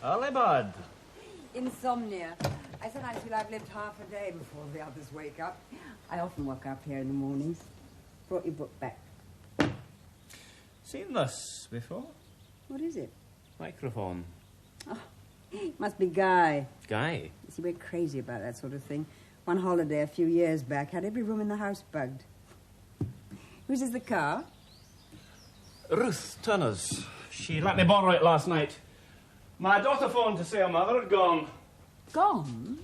Early bud. Insomnia. I sometimes feel I've lived half a day before the others wake up. I often wake up here in the mornings. Brought your book back. Seen this before? What is it? Microphone. Oh, must be Guy. Guy? See, we're crazy about that sort of thing. One holiday a few years back had every room in the house bugged. Whose is the car? Ruth Turner's. She let me borrow it last night. My daughter phoned to say her mother had gone. Gone?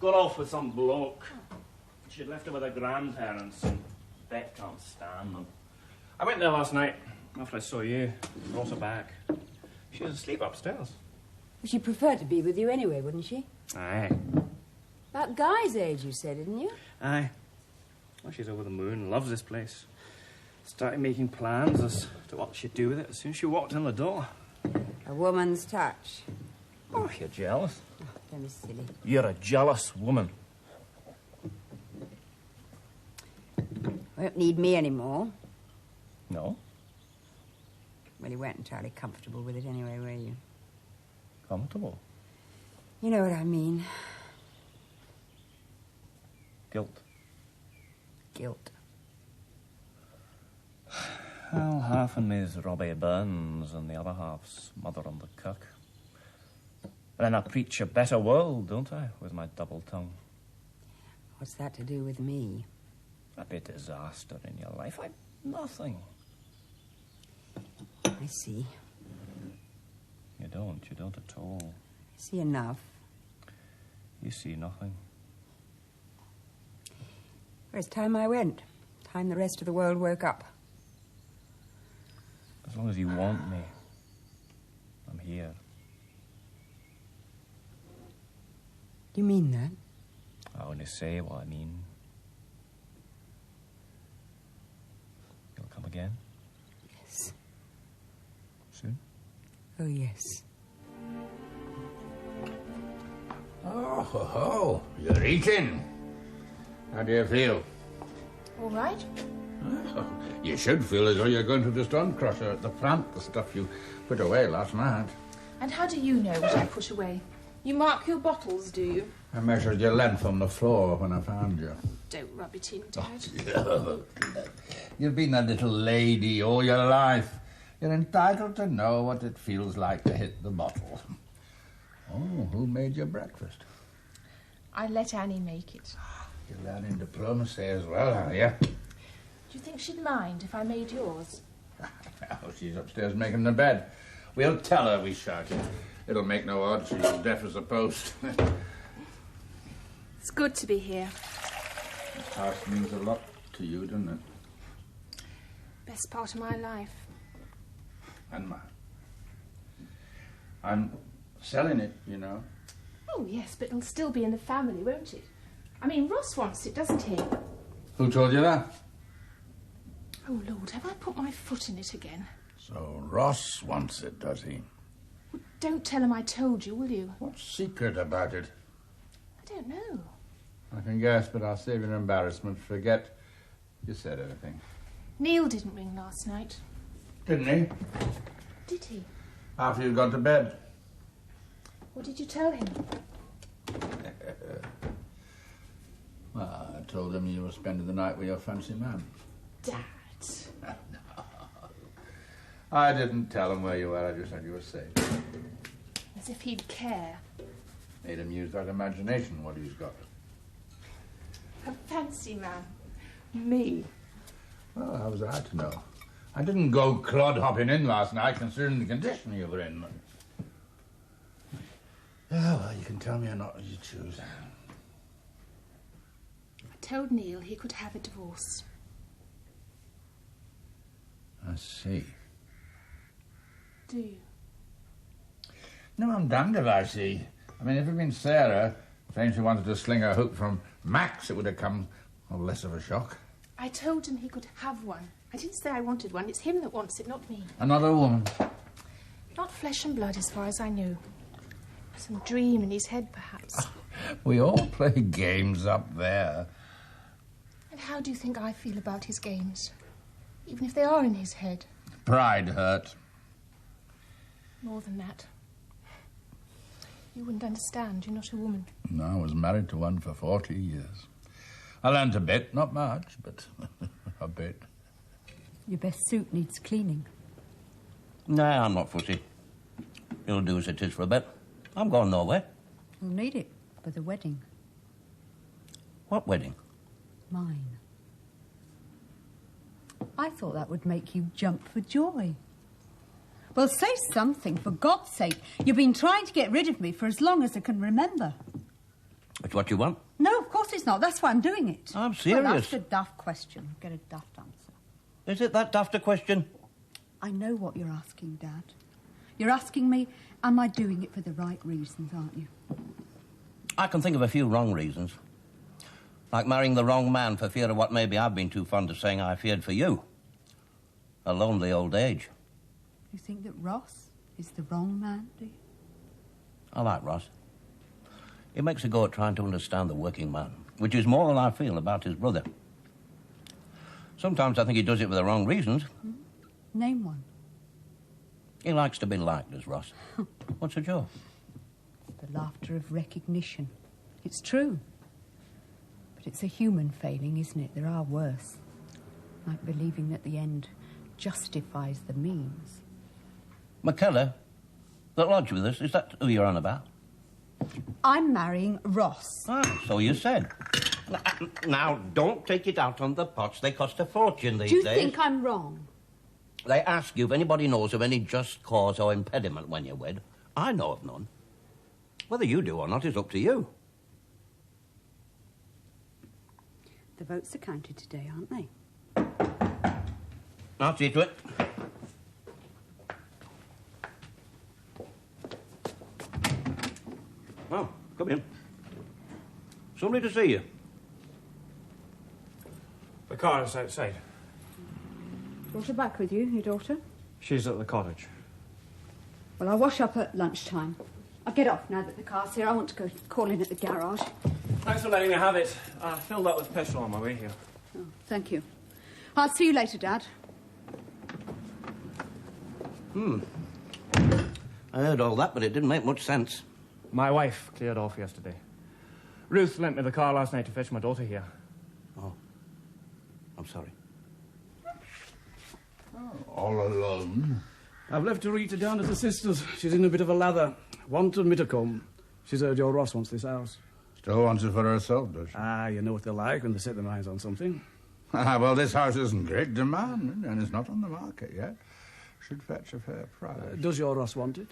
Got off with some bloke. She'd left her with her grandparents, and Bet can't stand them. I went there last night after I saw you. Brought her back. She was asleep upstairs. She'd prefer to be with you anyway, wouldn't she? Aye. About Guy's age, you said, didn't you? Aye. Well, she's over the moon, loves this place. Started making plans as to what she'd do with it as soon as she walked in the door. A woman's touch. Oh, you're jealous. Oh, don't be silly. You're a jealous woman. Won't need me anymore. No? Well, you weren't entirely comfortable with it anyway, were you? Comfortable? You know what I mean. Guilt. Guilt. Well, half of me's Robbie Burns and the other half's Mother on the Cook. And then I preach a better world, don't I, with my double tongue? What's that to do with me? A bit disaster in your life. I'm nothing. I see. You don't at all. I see enough. You see nothing. Well, it's time I went. Time the rest of the world woke up. As long as you want me, I'm here. You mean that? I only say what I mean. You'll come again? Yes. Soon? Oh, yes. Oh, ho, ho. You're eating. How do you feel? All right. Oh, you should feel as though you're going to the stone crusher at the plant, the stuff you put away last night. And how do you know what I put away? You mark your bottles, do you? I measured your length on the floor when I found you. Don't rub it in, Dad. Oh, you've been a little lady all your life. You're entitled to know what it feels like to hit the bottle. Oh, who made your breakfast? I let Annie make it. You're learning diplomacy as well, are you? Do you think she'd mind if I made yours? Oh, she's upstairs making the bed. We'll tell her we shouted. It'll make no odds. She's deaf as a post. It's good to be here. This house means a lot to you, doesn't it? Best part of my life. And mine. I'm selling it, you know. Oh, yes, but it'll still be in the family, won't it? I mean, Ross wants it, doesn't he? Who told you that? Oh, Lord, have I put my foot in it again? So Ross wants it, does he? Well, don't tell him I told you, will you? What's secret about it? I don't know. I can guess, but I'll save your embarrassment. Forget you said anything. Neil didn't ring last night. Didn't he? Did he? After you'd gone to bed. What did you tell him? Well, I told him you were spending the night with your fancy man. Dad. No. I didn't tell him where you were. I just said you were safe. As if he'd care. Made him use that imagination, what he's got. A fancy man. Me. Well, how was I to know? I didn't go clod-hopping in last night, considering the condition you were in. Yeah, well, you can tell me or not as you choose. I told Neil he could have a divorce. I see. Do you? No, I'm damned if I see. I mean, if it had been Sarah saying she wanted to sling her hoop from Max, it would have come less of a shock. I told him he could have one. I didn't say I wanted one. It's him that wants it, not me. Another woman. Not flesh and blood, as far as I knew. Some dream in his head, perhaps. We all play games up there. And how do you think I feel about his games? Even if they are in his head. Pride hurt. More than that. You wouldn't understand. You're not a woman. No, I was married to one for 40 years. I learned a bit, not much, but a bit. Your best suit needs cleaning. Nah, I'm not fussy. It'll do as it is for a bit. I'm going nowhere. You'll need it for the wedding. What wedding? Mine. I thought that would make you jump for joy. Well, say something, for God's sake. You've been trying to get rid of me for as long as I can remember. It's what you want? No, of course it's not. That's why I'm doing it. I'm serious. Well, that's a daft question. Get a daft answer. Is it that daft a question? I know what you're asking, Dad. You're asking me, am I doing it for the right reasons, aren't you? I can think of a few wrong reasons. Like marrying the wrong man for fear of what maybe I've been too fond of saying I feared for you. A lonely old age. You think that Ross is the wrong man, do you? I like Ross. He makes a go at trying to understand the working man, which is more than I feel about his brother. Sometimes I think he does it for the wrong reasons. Name one. He likes to be liked, does Ross. What's a joke? The laughter of recognition. It's true. But it's a human failing, isn't it? There are worse. Like believing that the end justifies the means. McKellar, that lodged with us, is that who you're on about? I'm marrying Ross. Ah, so you said. Now, don't take it out on the pots. They cost a fortune these days. Do you think I'm wrong? They ask you if anybody knows of any just cause or impediment when you wed. I know of none. Whether you do or not is up to you. The votes are counted today, aren't they? I'll see to it. Oh, come in. Somebody to see you. The car is outside. Brought her back with you, your daughter? She's at the cottage. Well, I'll wash up at lunchtime. I'll get off now that the car's here. I want to go call in at the garage. Thanks for letting me have it. I filled up with petrol on my way here. Oh, thank you. I'll see you later, Dad. I heard all that, but it didn't make much sense. My wife cleared off yesterday. Ruth lent me the car last night to fetch my daughter here. Oh, I'm sorry. All alone? I've left Rita down at the sisters. She's in a bit of a lather. Wanted me to come. She's heard your Ross wants this house. Still wants it for herself, does she? Ah, you know what they're like when they set their minds on something. Well, this house isn't great demand, and it's not on the market yet. should fetch a fair price. Does your Ross want it?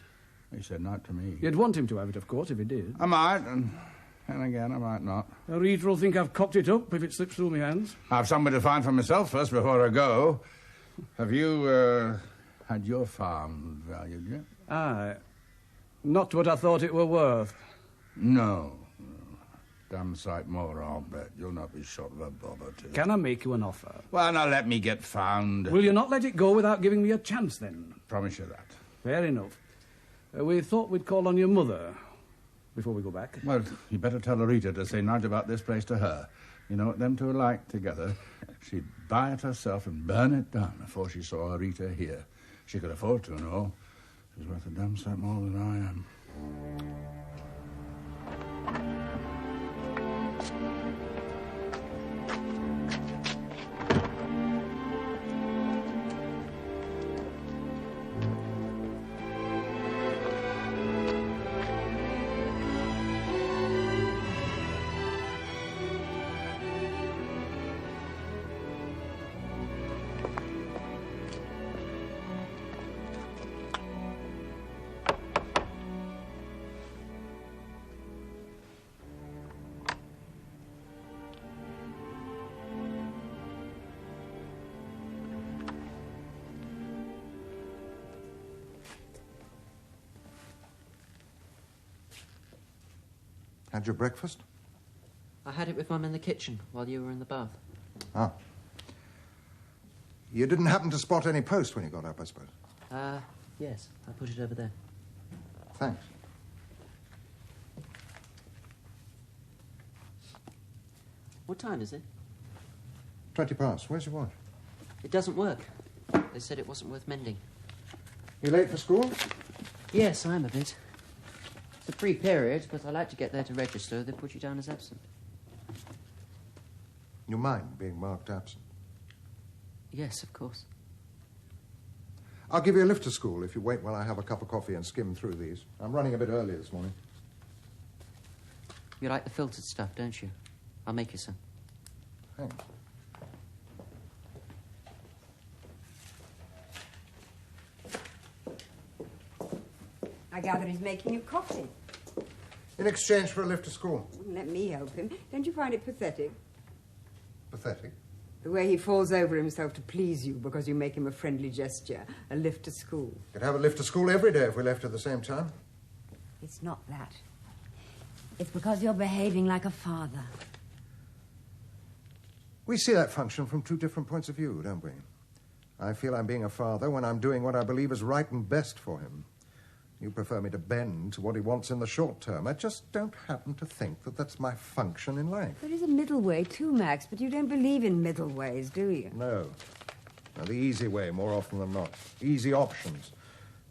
He said not to me. You'd want him to have it, of course, if he did. I might, and again, I might not. A reader will think I've cocked it up if it slips through my hands. I've something to find for myself first before I go. Have you, had your farm valued yet? Aye. Not what I thought it were worth. No. Damn sight more, I'll bet. You'll not be short of a bob or two. Can I make you an offer? Well, now let me get found. Will you not let it go without giving me a chance, then? Promise you that. Fair enough. We thought we'd call on your mother before we go back. Well, you better tell Rita to say night about this place to her. You know what them two are like together. She'd buy it herself and burn it down before she saw Rita here. She could afford to and all. She's worth a damn sight more than I am. Had your breakfast? I had it with Mum in the kitchen while you were in the bath. Ah. You didn't happen to spot any post when you got up, I suppose? Yes. I put it over there. Thanks. What time is it? 20 past. Where's your watch? It doesn't work. They said it wasn't worth mending. You late for school? Yes, I am a bit. It's a free period, but I like to get there to register. They put you down as absent. You mind being marked absent? Yes, of course. I'll give you a lift to school if you wait while I have a cup of coffee and skim through these. I'm running a bit early this morning. You like the filtered stuff, don't you? I'll make you some. Thanks. I gather he's making you coffee. In exchange for a lift to school. Wouldn't let me help him. Don't you find it pathetic? Pathetic. The way he falls over himself to please you because you make him a friendly gesture. A lift to school. Could have a lift to school every day if we left at the same time. It's not that. It's because you're behaving like a father. We see that function from two different points of view, don't we? I feel I'm being a father when I'm doing what I believe is right and best for him. You prefer me to bend to what he wants in the short term. I just don't happen to think that that's my function in life. There is a middle way too, Max, but you don't believe in middle ways, do you? No. The easy way, more often than not. Easy options.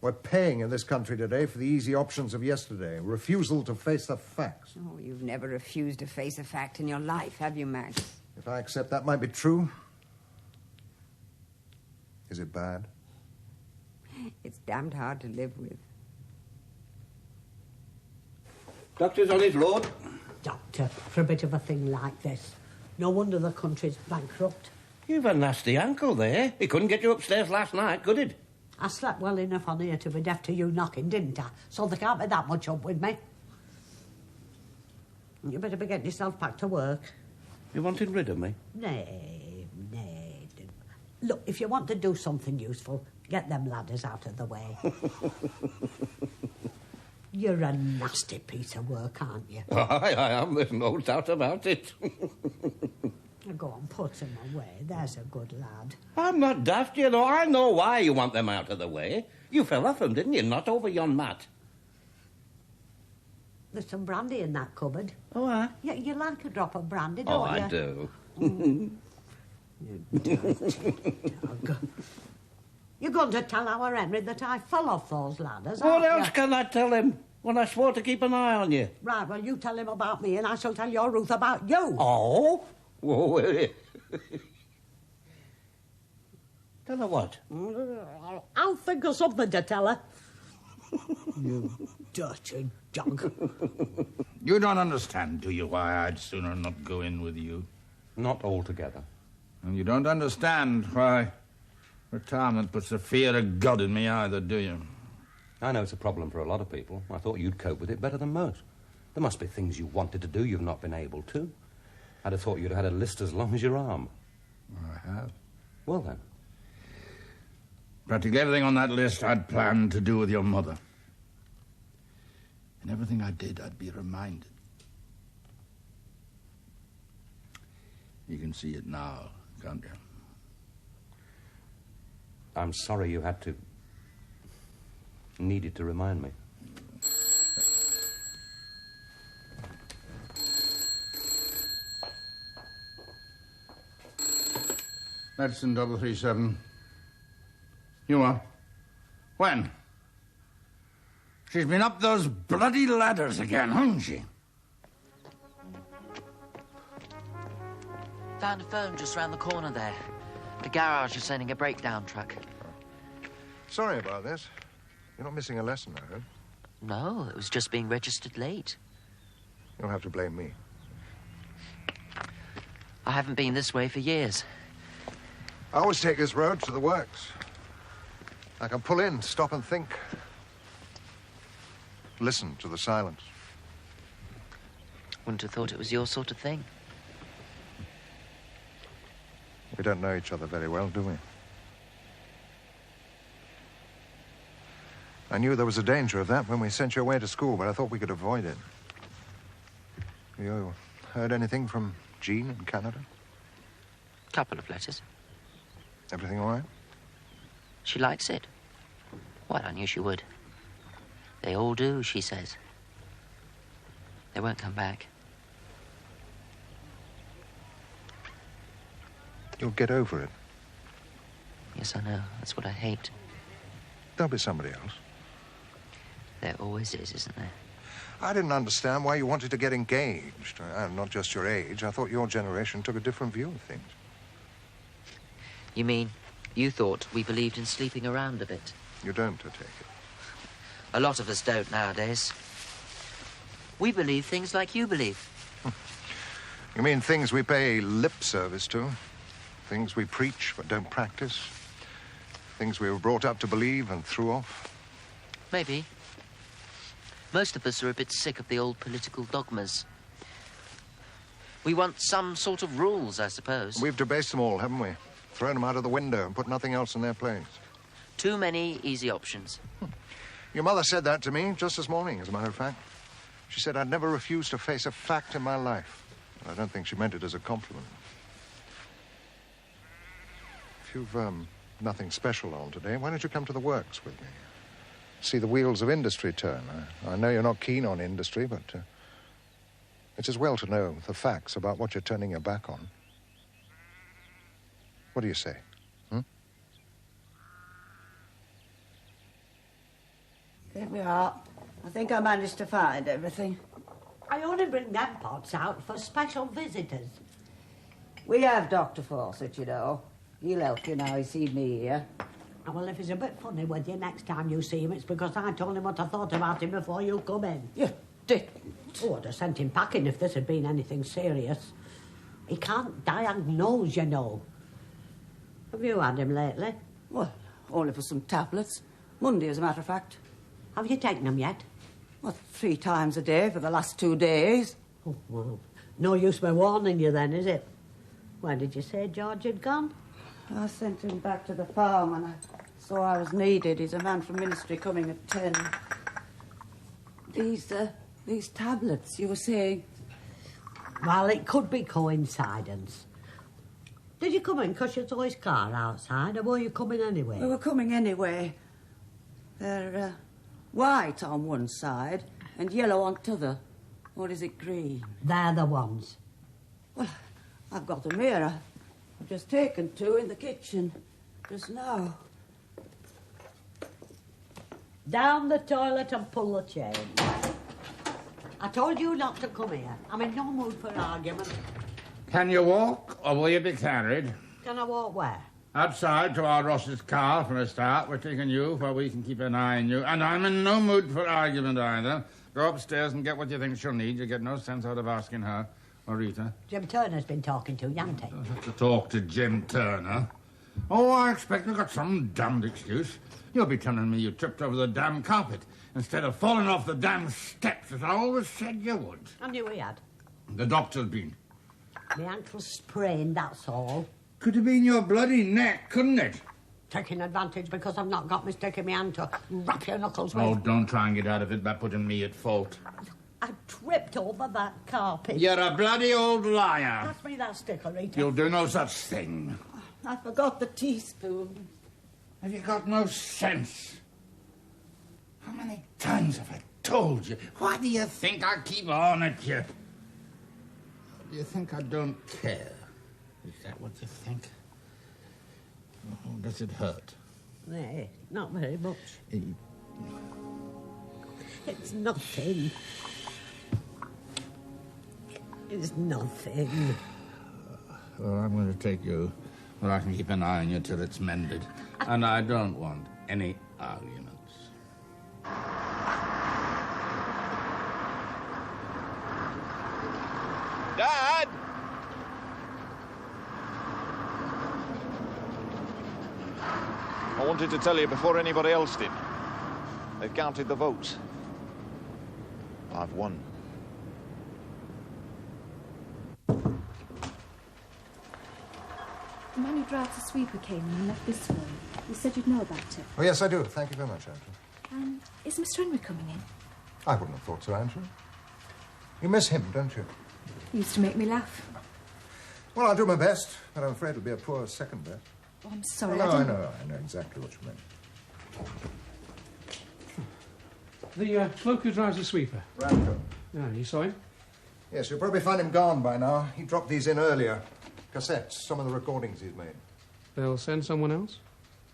We're paying in this country today for the easy options of yesterday. Refusal to face the facts. Oh, you've never refused to face a fact in your life, have you, Max? If I accept that might be true, is it bad? It's damned hard to live with. Doctor's on his load. Doctor, for a bit of a thing like this. No wonder the country's bankrupt. You've a nasty ankle there. He couldn't get you upstairs last night, could he? I slept well enough on here to be deaf to you knocking, didn't I? So there can't be that much up with me. You better be getting yourself back to work. You wanted rid of me? Nay. Look, if you want to do something useful, get them ladders out of the way. You're a nasty piece of work, aren't you? I am. There's no doubt about it. Go on, put them away. There's a good lad. I'm not daft, you know. I know why you want them out of the way. You fell off them, didn't you? Not over yon mat. There's some brandy in that cupboard. Oh, aye? Yeah, you like a drop of brandy, don't you? I do. You dirty dog. You're going to tell our Henry that I fell off those ladders, What aren't else you? can I tell him when I swore to keep an eye on you? Right, well, you tell him about me and I shall tell your Ruth about you. Oh? Whoa, tell her what? I'll think of something to tell her. You dirty dog. You don't understand, do you, why I'd sooner not go in with you? Not altogether. And you don't understand why Retirement puts the fear of God in me either, do you? I know it's a problem for a lot of people. I thought you'd cope with it better than most. There must be things you wanted to do you've not been able to. I'd have thought you'd have had a list as long as your arm. I have. Well, then. Practically everything on that list I'd planned to do with your mother. And everything I did, I'd be reminded. You can see it now, can't you? I'm sorry you had to... needed to remind me. Medicine 337. You are? When? She's been up those bloody ladders again, hasn't she? Found a phone just round the corner there. The garage is sending a breakdown truck. Sorry about this. You're not missing a lesson, I hope. No, it was just being registered late. You'll have to blame me. I haven't been this way for years. I always take this road to the works. I can pull in, stop and think. Listen to the silence. Wouldn't have thought it was your sort of thing. We don't know each other very well, do we? I knew there was a danger of that when we sent you away to school, but I thought we could avoid it. You heard anything from Jean in Canada? Couple of letters. Everything all right? She likes it. Well, I knew she would. They all do, she says. They won't come back. You'll get over it. Yes, I know. That's what I hate. There'll be somebody else. There always is, isn't there? I didn't understand why you wanted to get engaged. Not just your age. I thought your generation took a different view of things. You mean you thought we believed in sleeping around a bit? You don't, I take it. A lot of us don't nowadays. We believe things like you believe. You mean things we pay lip service to? Things we preach but don't practice? Things we were brought up to believe and threw off? Maybe. Most of us are a bit sick of the old political dogmas. We want some sort of rules, I suppose. We've debased them all, haven't we? Thrown them out of the window and put nothing else in their place. Too many easy options. Your mother said that to me just this morning, as a matter of fact. She said I'd never refuse to face a fact in my life. And I don't think she meant it as a compliment. If you've nothing special on today, why don't you come to the works with me? See the wheels of industry turn. I know you're not keen on industry, but it's as well to know the facts about what you're turning your back on. What do you say? There we are. I think I managed to find everything. I only bring them pots out for special visitors. We have Dr. Fawcett, you know. He'll help you now he's seen me here. Well, if he's a bit funny with you next time you see him, it's because I told him what I thought about him before you come in. You didn't? Oh, I'd have sent him packing if this had been anything serious. He can't diagnose, you know. Have you had him lately? Well, only for some tablets. Monday, as a matter of fact. Have you taken them yet? Well, 3 times a day for the last 2 days. Oh, well, no use me warning you then, is it? Where did you say George had gone? I sent him back to the farm and I saw I was needed. He's a man from ministry coming at 10. These tablets, you were saying? Well, it could be coincidence. Did you come in because you saw his car outside, or were you coming anyway? We were coming anyway. They're white on one side and yellow on t'other. Or is it green? They're the ones. Well, I've got them here. I've just taken 2 in the kitchen just now. Down the toilet and pull the chain. I told you not to come here. I'm in no mood for argument. Can you walk, or will you be carried? Can I walk where? Outside to our Ross's car for a start. We're taking you where we can keep an eye on you. And I'm in no mood for argument either. Go upstairs and get what you think she'll need. You get no sense out of asking her or Rita. Jim Turner's been talking to you, hasn't he? Don't have to talk to Jim Turner. Oh, I expect you got some damned excuse. You'll be telling me you tripped over the damn carpet instead of falling off the damn steps as I always said you would. I knew he had. The doctor's been. My ankle's sprained, that's all. Could have been your bloody neck, couldn't it? Taking advantage because I've not got my stick in my hand to rap your knuckles with. Oh, don't try and get out of it by putting me at fault. I tripped over that carpet. You're a bloody old liar. Pass me that stick, Rita. You'll do no such thing. I forgot the teaspoon. Have you got no sense? How many times have I told you? Why do you think I keep on at you? Do you think I don't care? Is that what you think? Oh, does it hurt? No, not very much. It's nothing. It's nothing. Well, I'm going to take you where I can keep an eye on you till it's mended. And I don't want any arguments. Dad! I wanted to tell you before anybody else did. They've counted the votes. I've won. The man who drives the sweeper came and left this morning. You said you'd know about it. Oh, yes, I do. Thank you very much, Andrew. Is Mr. Henry coming in? I wouldn't have thought so, Andrew. You miss him, don't you? He used to make me laugh. Well, I'll do my best, but I'm afraid it'll be a poor second bet. Oh, I'm sorry. No, I I know exactly what you meant. The bloke who drives the sweeper. Ramco. Yeah, you saw him? Yes, you'll probably find him gone by now. He dropped these in earlier. Cassettes, some of the recordings he's made. They'll send someone else?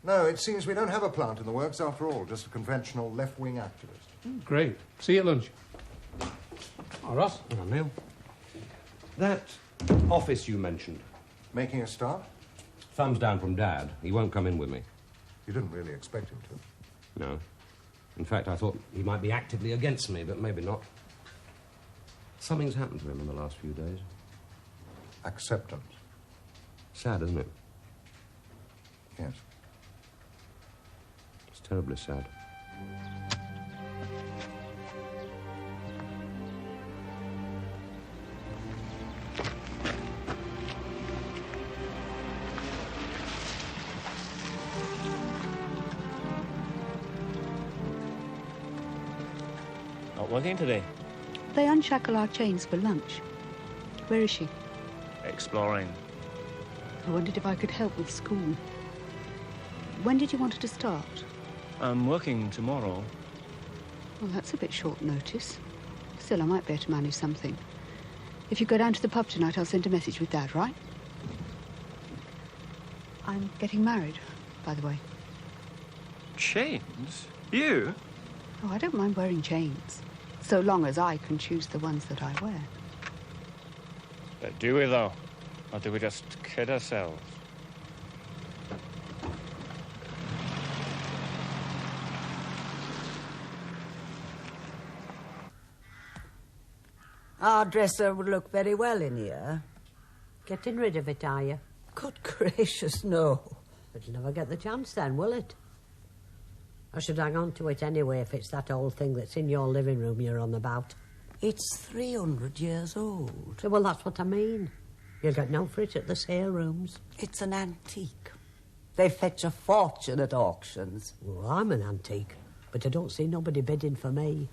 No, it seems we don't have a plant in the works after all, just a conventional left-wing activist. Great. See you at lunch. Oh, Ross. Oh, Neil. That office you mentioned. Making a start? Thumbs down from Dad. He won't come in with me. You didn't really expect him to. No. In fact, I thought he might be actively against me, but maybe not. Something's happened to him in the last few days. Acceptance. Sad, isn't it? Yes. It's terribly sad. Not working today. They unshackle our chains for lunch. Where is she? Exploring. I wondered if I could help with school. When did you want her to start? I'm working tomorrow. Well, that's a bit short notice. Still, I might be able to manage something. If you go down to the pub tonight, I'll send a message with Dad, right? I'm getting married, by the way. Chains? You? Oh, I don't mind wearing chains, so long as I can choose the ones that I wear. But do we, though? Or do we just kid ourselves? Our dresser would look very well in here. Getting rid of it, are you? Good gracious, no. It'll never get the chance then, will it? I should hang on to it anyway if it's that old thing that's in your living room you're on about. It's 300 years old. Well, that's what I mean. You'll get no for it at the sale rooms. It's an antique. They fetch a fortune at auctions. Well, I'm an antique, but I don't see nobody bidding for me.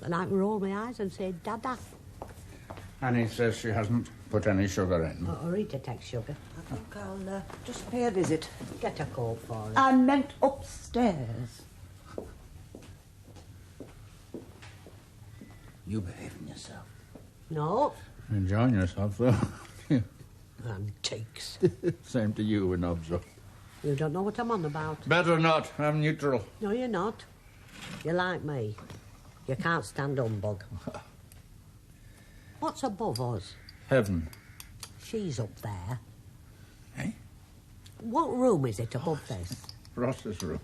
And I can roll my eyes and say, Dada. Annie says she hasn't put any sugar in. Oh, Rita takes sugar. I think I'll just pay a visit. Get a coat for her. I meant upstairs. You behaving yourself? No. Enjoying yourself, though. Antiques. Same to you, Nobzo. You don't know what I'm on about. Better not. I'm neutral. No, you're not. You're like me. You can't stand humbug. What's above us? Heaven. She's up there. Eh? What room is it above this? Ross's room.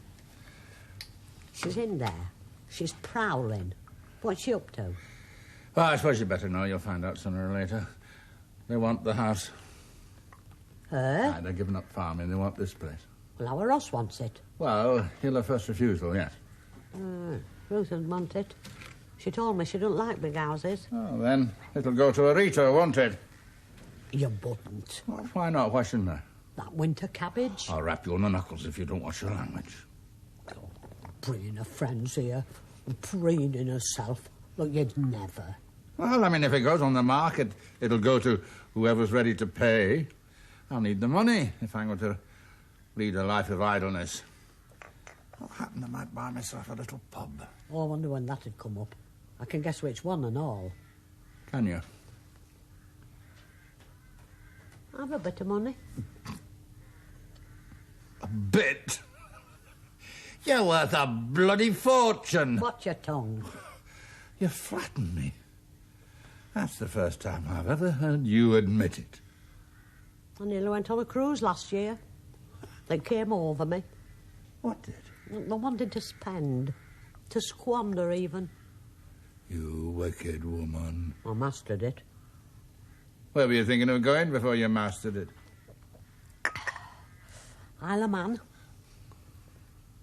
She's in there. She's prowling. What's she up to? Well, I suppose you better know. You'll find out sooner or later. They want the house. Eh? They're giving up farming. They want this place. Well, our Ross wants it. Well, he'll have first refusal, yes. Ruth doesn't want it. She told me she doesn't like big houses. Oh, then it'll go to Rita, won't it? You wouldn't. Well, why not? Why shouldn't I? That winter cabbage. I'll rap you on the knuckles if you don't watch your language. Bringing her friends here and preening herself. Look, you'd never. Well, I mean, if it goes on the market, it'll go to whoever's ready to pay. I'll need the money if I'm going to lead a life of idleness. What happened? I might buy myself a little pub. Oh, I wonder when that'd come up. I can guess which one and all. Can you? Have a bit of money. A bit? You're worth a bloody fortune. Watch your tongue. You flatten me. That's the first time I've ever heard you admit it. I nearly went on a cruise last year. They came over me. What did? They wanted to spend. To squander, even. You wicked woman. I mastered it. Where were you thinking of going before you mastered it? Isle of Man.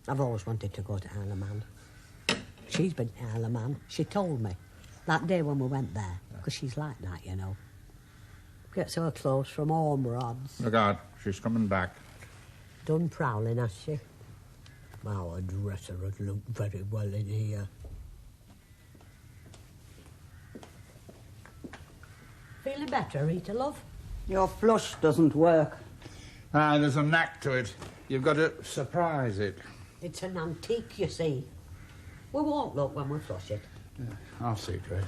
I've always wanted to go to Isle of Man. She's been to Isle of Man. She told me that day when we went there, because she's like that, you know. Gets her clothes from home, rods. Look out, she's coming back. Done prowling, has she? Our dresser had looked very well in here. Feeling better, Rita, love? Your flush doesn't work. There's a knack to it. You've got to surprise it. It's an antique, you see. We won't look when we flush it. Yeah, I'll see to it.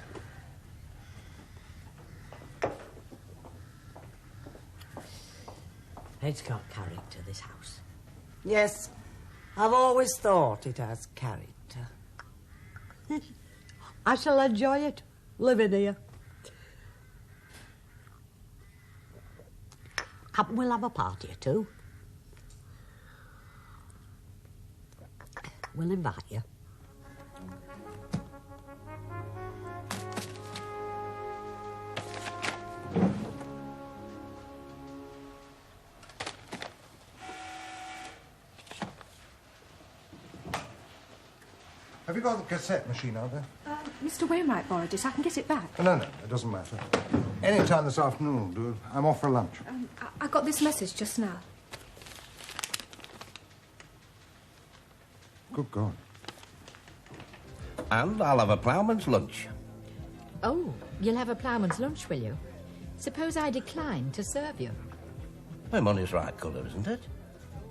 It's got character, this house. Yes, I've always thought it has character. I shall enjoy it, living here. We'll have a party or two. We'll invite you. Have you got the cassette machine out there? Mr. Wainwright borrowed it. I can get it back. No, it doesn't matter. Any time this afternoon will do. I'm off for lunch. I got this message just now. Good God. And I'll have a ploughman's lunch. Oh, you'll have a ploughman's lunch, will you? Suppose I decline to serve you. My money's right colour, isn't it?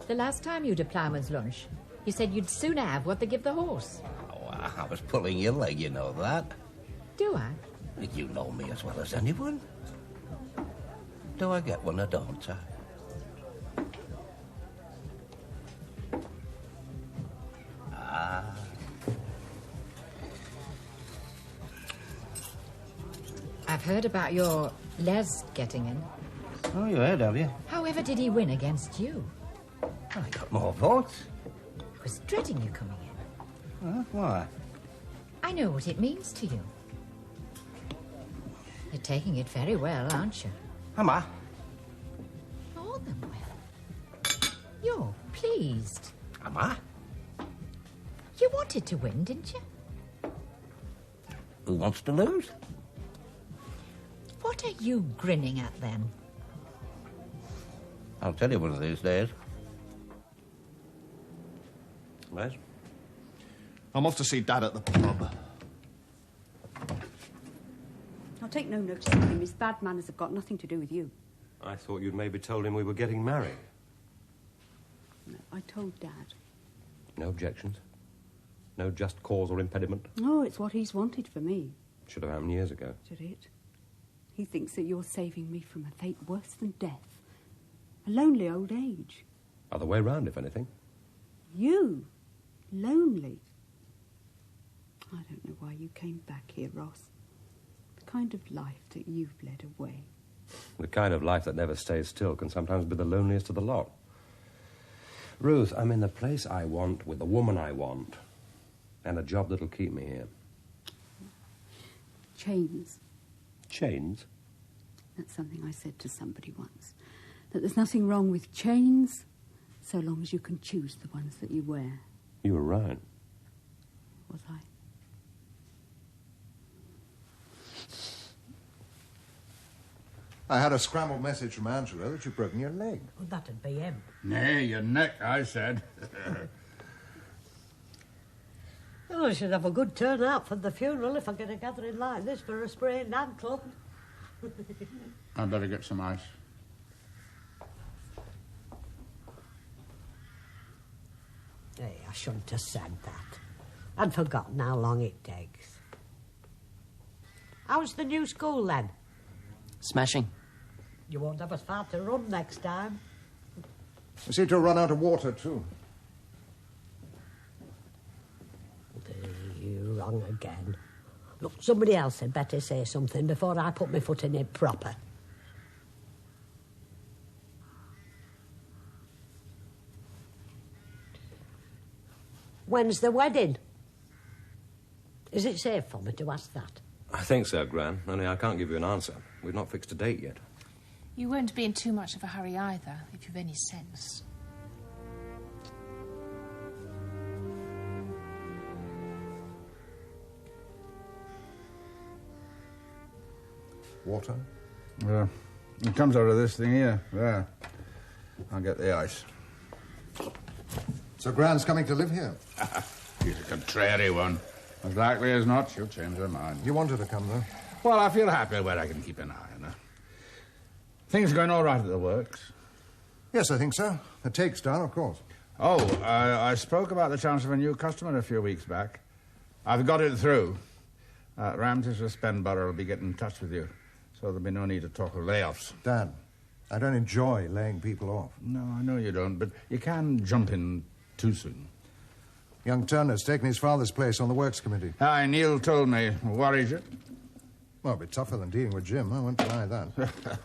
The last time you had a ploughman's lunch, you said you'd sooner have what they give the horse. Oh, I was pulling your leg, you know that. Do I? You know me as well as anyone. Do I get one or don't I? I've heard about your Les getting in. Oh, you heard, have you? However did he win against you? I got more votes. I was dreading you coming in. Huh? Why? I know what it means to you. You're taking it very well, aren't you? Am I? More than well. You're pleased. Am I? You wanted to win, didn't you? Who wants to lose? What are you grinning at, then? I'll tell you one of these days. Wes? I'm off to see Dad at the pub. I'll take no notice of him. His bad manners have got nothing to do with you. I thought you'd maybe told him we were getting married. No, I told Dad. No objections? No just cause or impediment? Oh, it's what he's wanted for me. Should have happened years ago. Should it? He thinks that you're saving me from a fate worse than death. A lonely old age. Other way round, if anything. You? Lonely? I don't know why you came back here, Ross. The kind of life that you've led away. The kind of life that never stays still can sometimes be the loneliest of the lot. Ruth, I'm in the place I want with the woman I want. And a job that'll keep me here. Chains. Chains? That's something I said to somebody once. that there's nothing wrong with chains so long as you can choose the ones that you wear. You were right. Was I? I had a scrambled message from Angela that you'd broken your leg. Well, that'd be him. Nay, your neck, I said. Well, I should have a good turnout for the funeral if I get a gathering like this for a sprained ankle. I'd better get some ice. Hey, I shouldn't have said that. I'd forgotten how long it takes. How's the new school, then? Smashing. You won't have as far to run next time. We seem to have run out of water, too. You wrong again. Look, somebody else had better say something before I put my foot in it proper. When's the wedding? Is it safe for me to ask that? I think so, Gran. Only I can't give you an answer. We've not fixed a date yet. You won't be in too much of a hurry either, if you've any sense. Water? Yeah. It comes out of this thing here. There. I'll get the ice. So Gran's coming to live here? She's a contrary one. As likely as not, she'll change her mind. You want her to come, though? Well, I feel happy where I can keep an eye on her. Things going all right at the works? Yes, I think so. The take's done, of course. Oh, I spoke about the chance of a new customer a few weeks back. I've got it through. Ramses of Spenborough will be getting in touch with you, so there'll be no need to talk of layoffs. Dad, I don't enjoy laying people off. No, I know you don't, but you can jump in too soon. Young Turner's taken his father's place on the Works Committee. Aye, Neil told me. Worries you? Well, it'll be tougher than dealing with Jim. I won't deny that.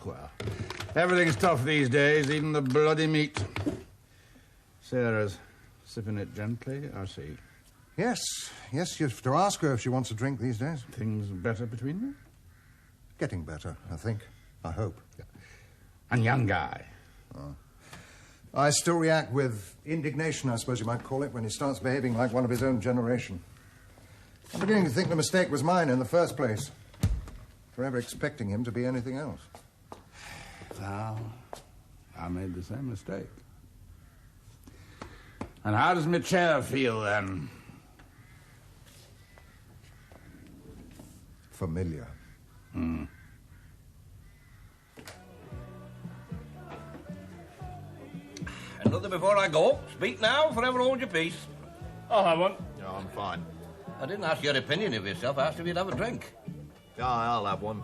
Well, everything's tough these days, even the bloody meat. Sarah's sipping it gently, I see. Yes, you have to ask her if she wants a drink these days. Things better between you? Getting better, I think. I hope. And young guy. Oh. I still react with indignation, I suppose you might call it, when he starts behaving like one of his own generation. I'm beginning to think the mistake was mine in the first place, for ever expecting him to be anything else. Well, I made the same mistake. And how does my chair feel, then? Familiar. Hmm. Another before I go. Speak now, forever hold your peace. I'll have one. No, I'm fine. I didn't ask your opinion of yourself. I asked if you'd have a drink. Yeah, I'll have one.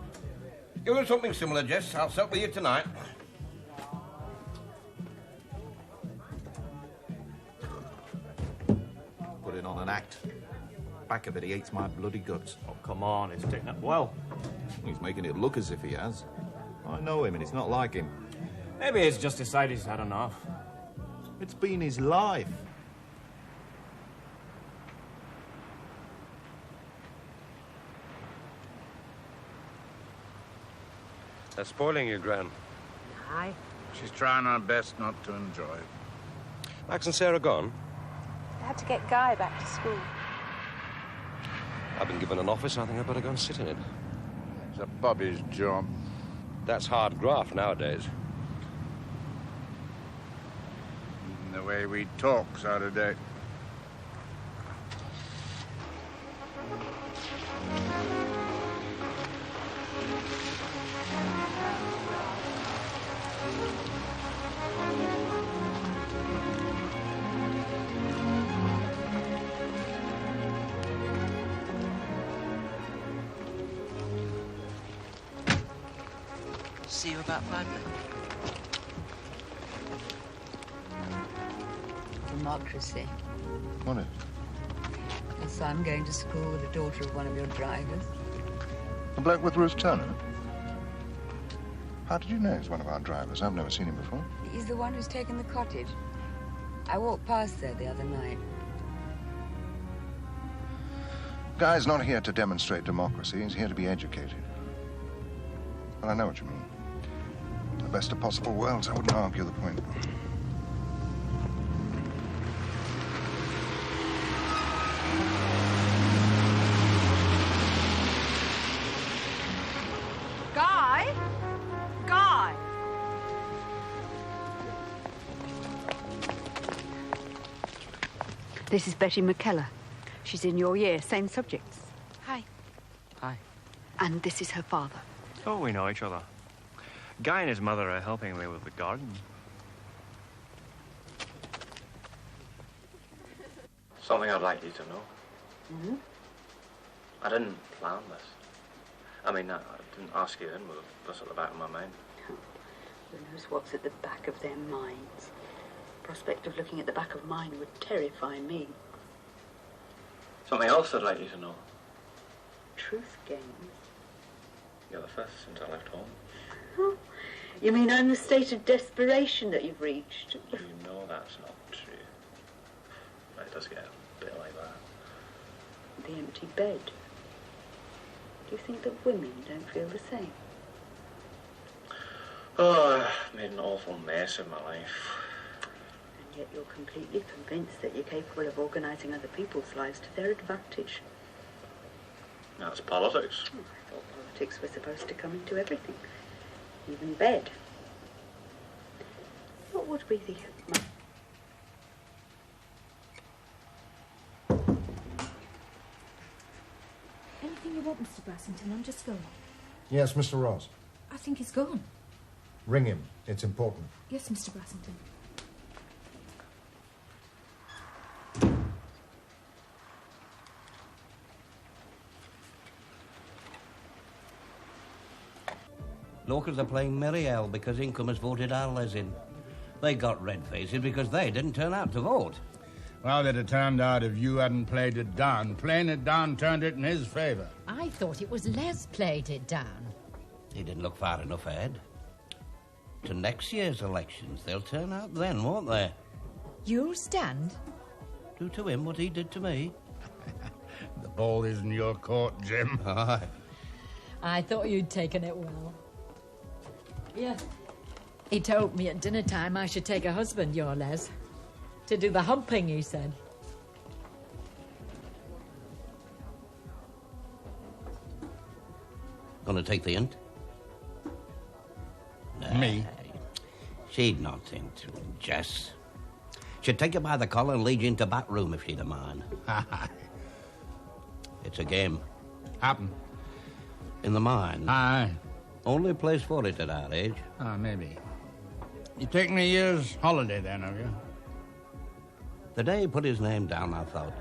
You do something similar, Jess. I'll sup with you tonight. Putting on an act. Back of it, he hates my bloody guts. Oh, come on, it's taken up well. He's making it look as if he has. I know him, and it's not like him. Maybe he's just decided he's had enough. It's been his life. They're spoiling you, Gran. Aye. She's trying her best not to enjoy it. Max and Sarah gone? I had to get Guy back to school. I've been given an office. I think I'd better go and sit in it. It's a Bobby's job. That's hard graft nowadays. Even the way we talk's out of date. See you about 5 then. Democracy. What is? Your son going to school with the daughter of one of your drivers. The bloke with Ruth Turner? How did you know he's one of our drivers? I've never seen him before. He's the one who's taken the cottage. I walked past there the other night. Guy's not here to demonstrate democracy. He's here to be educated. Well, I know what you mean. best of possible worlds. I wouldn't argue the point. Guy? Guy? This is Betty McKellar. She's in your year, same subjects. Hi. Hi. And this is her father. Oh, we know each other. Guy and his mother are helping me with the garden. Something I'd like you to know. Mm-hmm. I didn't plan this. I mean, I didn't ask you in with this at the back of my mind. Who knows what's at the back of their minds? The prospect of looking at the back of mine would terrify me. Something else I'd like you to know. Truth games. You're the first since I left home. Huh? You mean I'm the state of desperation that you've reached? You know that's not true. It does get a bit like that. The empty bed. Do you think that women don't feel the same? Oh, I've made an awful mess of my life. And yet you're completely convinced that you're capable of organising other people's lives to their advantage. That's politics. Oh, I thought politics were supposed to come into everything. Even bed. What would be the... Anything you want, Mr. Brassington, I'm just going. Yes, Mr. Ross. I think he's gone. Ring him. It's important. Yes, Mr. Brassington. Locals are playing Merry Hell because income has voted our Les in. They got red faces because they didn't turn out to vote. Well, they'd have turned out if you hadn't played it down. Playing it down turned it in his favour. I thought it was Les played it down. He didn't look far enough ahead. To next year's elections, they'll turn out then, won't they? You'll stand? Do to him what he did to me. The ball is in your court, Jim. Aye. I thought you'd taken it well. Yeah. He told me at dinner time I should take a husband, your Les. To do the humping, he said. Gonna take the hint? Nah, Me? She'd not into him, Jess. She'd take you by the collar and lead you into back room if she'd a mind. It's a game. Happen. In the mine. Aye. Only place for it at our age. Ah, maybe. You taking a year's holiday then, have you? The day he put his name down, I thought,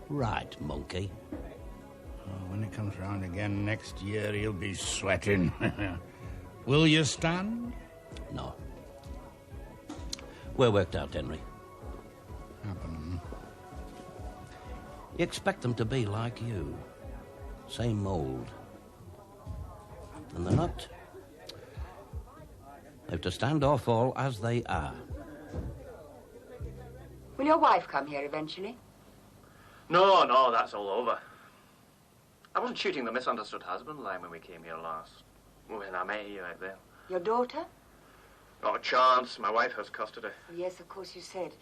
right, monkey. Oh, when it comes round again next year, he'll be sweating. Will you stand? No. We're worked out, Henry. Happen. You expect them to be like you. Same mould. And they're not. They've to stand or fall as they are. Will your wife come here eventually? No, that's all over. I wasn't shooting the misunderstood husband line when we came here last. When I met you out there. Your daughter? Not a chance. My wife has custody. Oh, yes, of course you said.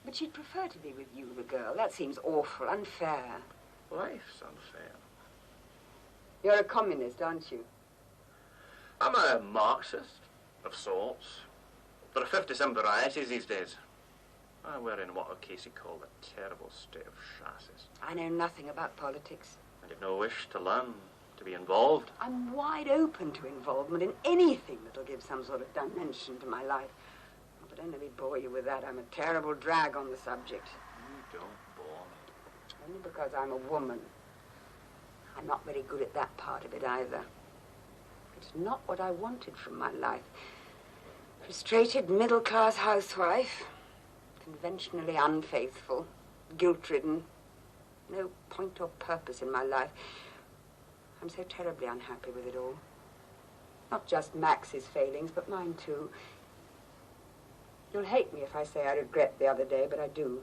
But she'd prefer to be with you, the girl. That seems awful, unfair. Life's unfair. You're a communist, aren't you? I'm a Marxist, of sorts. There are 57 varieties these days. We're in what Casey called a terrible state of chassis. I know nothing about politics. And you've no wish to learn, to be involved. I'm wide open to involvement in anything that'll give some sort of dimension to my life. Oh, but don't let me bore you with that. I'm a terrible drag on the subject. You don't bore me. Only because I'm a woman. I'm not very good at that part of it either. It's not what I wanted from my life. Frustrated middle-class housewife. Conventionally unfaithful. Guilt-ridden. No point or purpose in my life. I'm so terribly unhappy with it all. Not just Max's failings, but mine too. You'll hate me if I say I regret the other day, but I do.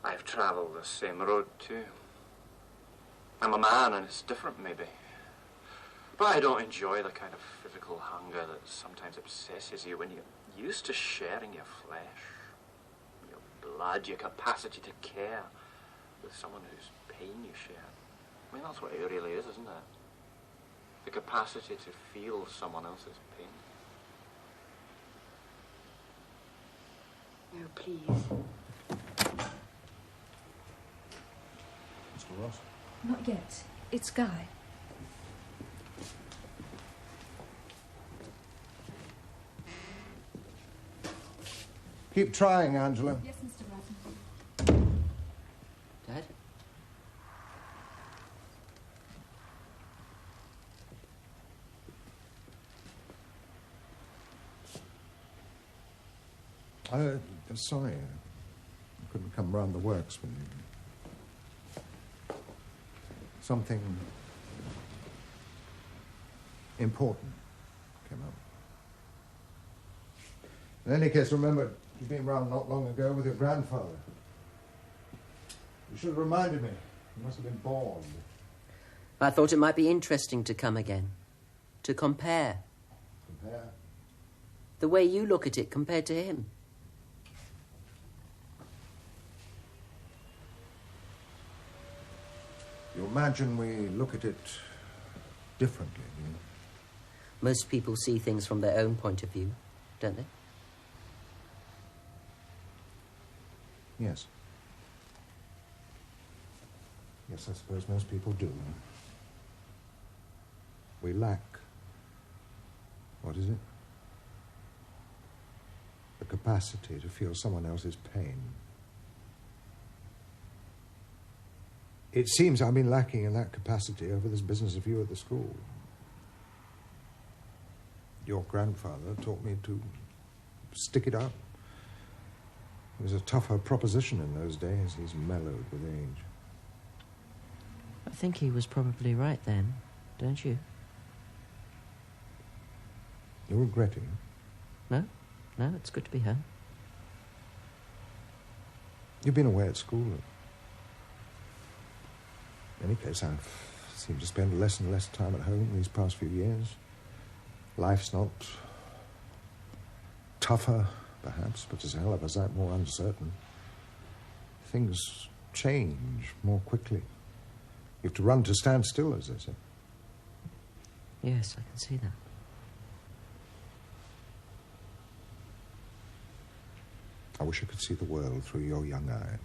I've travelled the same road too. I'm a man and it's different, maybe. But I don't enjoy the kind of physical hunger that sometimes obsesses you when you're used to sharing your flesh, your blood, your capacity to care with someone whose pain you share. I mean, that's what it really is, isn't it? The capacity to feel someone else's pain. No, please. Mr. Ross? Not yet. It's Guy. Keep trying, Angela. Yes, Mr. Brassington. Dad? Sorry. I couldn't come round the works when you... Something important came up. In any case, remember, you've been round not long ago with your grandfather. You should have reminded me. You must have been bored. I thought it might be interesting to come again. To compare. Compare? The way you look at it compared to him. You imagine we look at it differently, do you? Most people see things from their own point of view, don't they? Yes. Yes, I suppose most people do. We lack... what is it? The capacity to feel someone else's pain. It seems I've been lacking in that capacity over this business of you at the school. Your grandfather taught me to stick it out. It was a tougher proposition in those days. He's mellowed with age. I think he was probably right then, don't you? You're regretting? No, it's good to be home. You've been away at school. In any case, I've seemed to spend less and less time at home these past few years. Life's not tougher, perhaps, but it's a hell of a sight more uncertain. Things change more quickly. You have to run to stand still, as they say. Yes, I can see that. I wish I could see the world through your young eyes.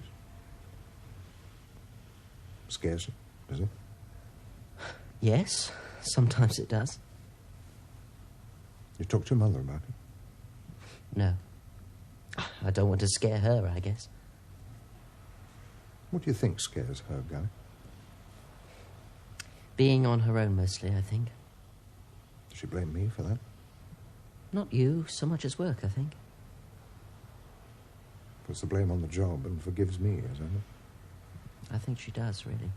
Scares you, does it? Yes, sometimes it does. You talked to your mother about it? No. I don't want to scare her, I guess. What do you think scares her, Guy? Being on her own mostly, I think. Does she blame me for that? Not you so much as work, I think. Puts the blame on the job and forgives me, isn't it? I think she does, really.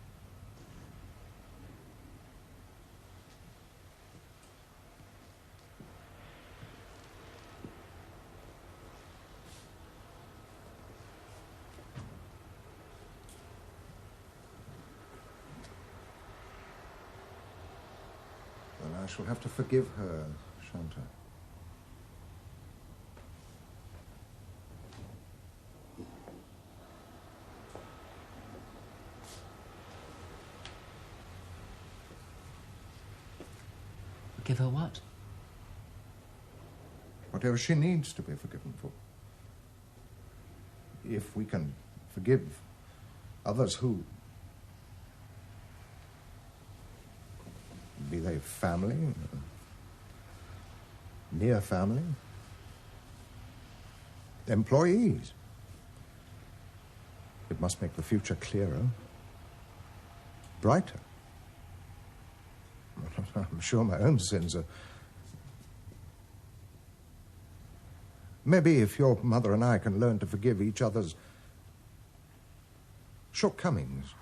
Then I shall have to forgive her, shan't I? Give her what? Whatever she needs to be forgiven for. If we can forgive others who... be they family, near family, employees. It must make the future clearer, brighter. I'm sure my own sins are... Maybe if your mother and I can learn to forgive each other's shortcomings,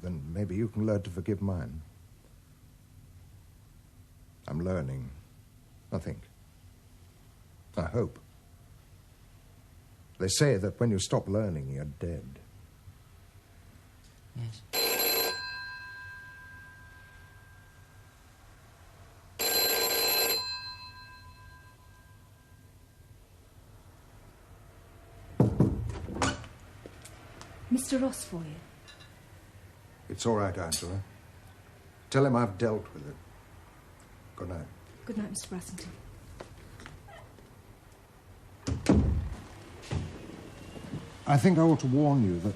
then maybe you can learn to forgive mine. I'm learning, I think. I hope. They say that when you stop learning, you're dead. Yes. Mr. Ross for you. It's all right, Angela. Tell him I've dealt with it. Good night. Good night, Mr. Brassington. I think I ought to warn you that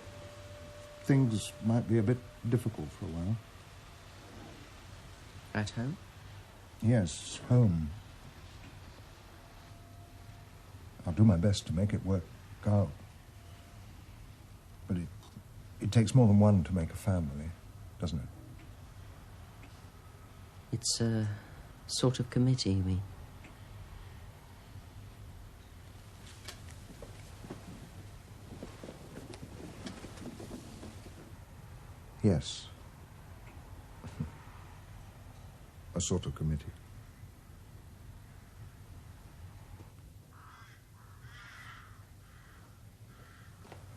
things might be a bit difficult for a while. At home? Yes, home. I'll do my best to make it work out. But it takes more than one to make a family, doesn't it? It's a sort of committee, you mean? Yes. A sort of committee.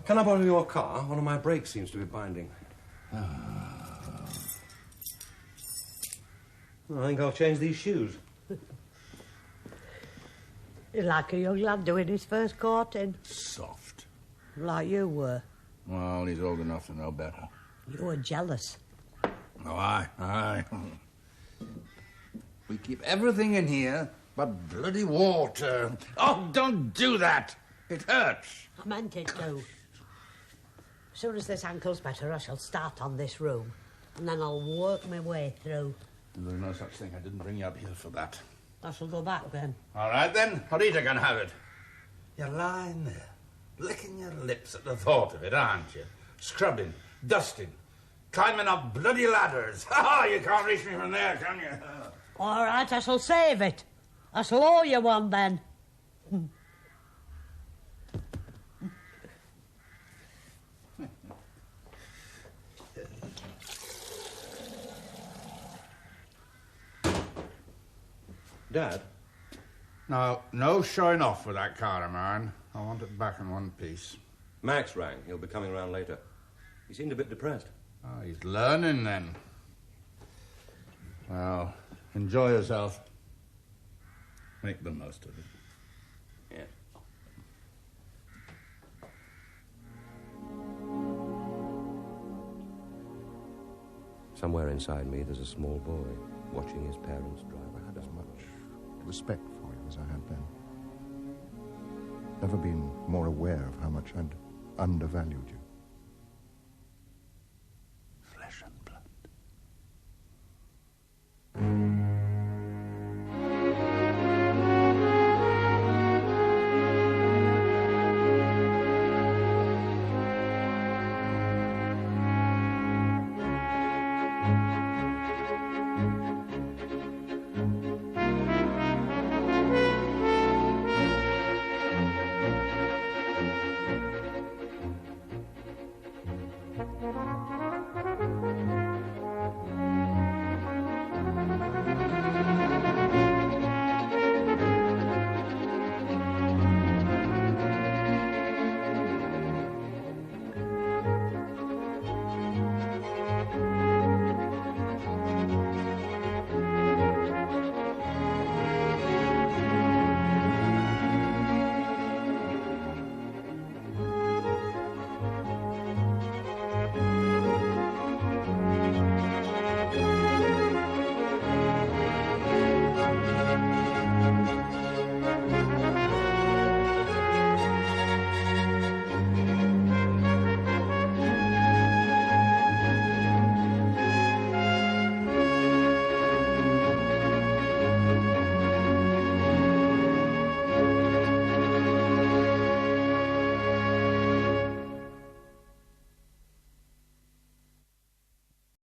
Can I borrow your car? One of my brakes seems to be binding. I think I'll change these shoes. You're like a young lad doing his first courting. Soft. Like you were. Well, he's old enough to know better. You were jealous. Oh, aye. We keep everything in here but bloody water. Oh, don't do that. It hurts. I meant it to. As soon as this ankle's better, I shall start on this room. And then I'll work my way through. There's no such thing. I didn't bring you up here for that. I shall go back then. All right, then. Rita can have it. You're lying there, licking your lips at the thought of it, aren't you? Scrubbing, dusting, climbing up bloody ladders. Ha! You can't reach me from there, can you? All right, I shall save it. I shall owe you one then. Dad? No showing off with that car of mine. I want it back in one piece. Max rang. He'll be coming round later. He seemed a bit depressed. Oh, he's learning then. Well, enjoy yourself. Make the most of it. Yeah. Somewhere inside me, there's a small boy watching his parents drive. I had as much respect for you as I had then. Never been more aware of how much I'd undervalued you.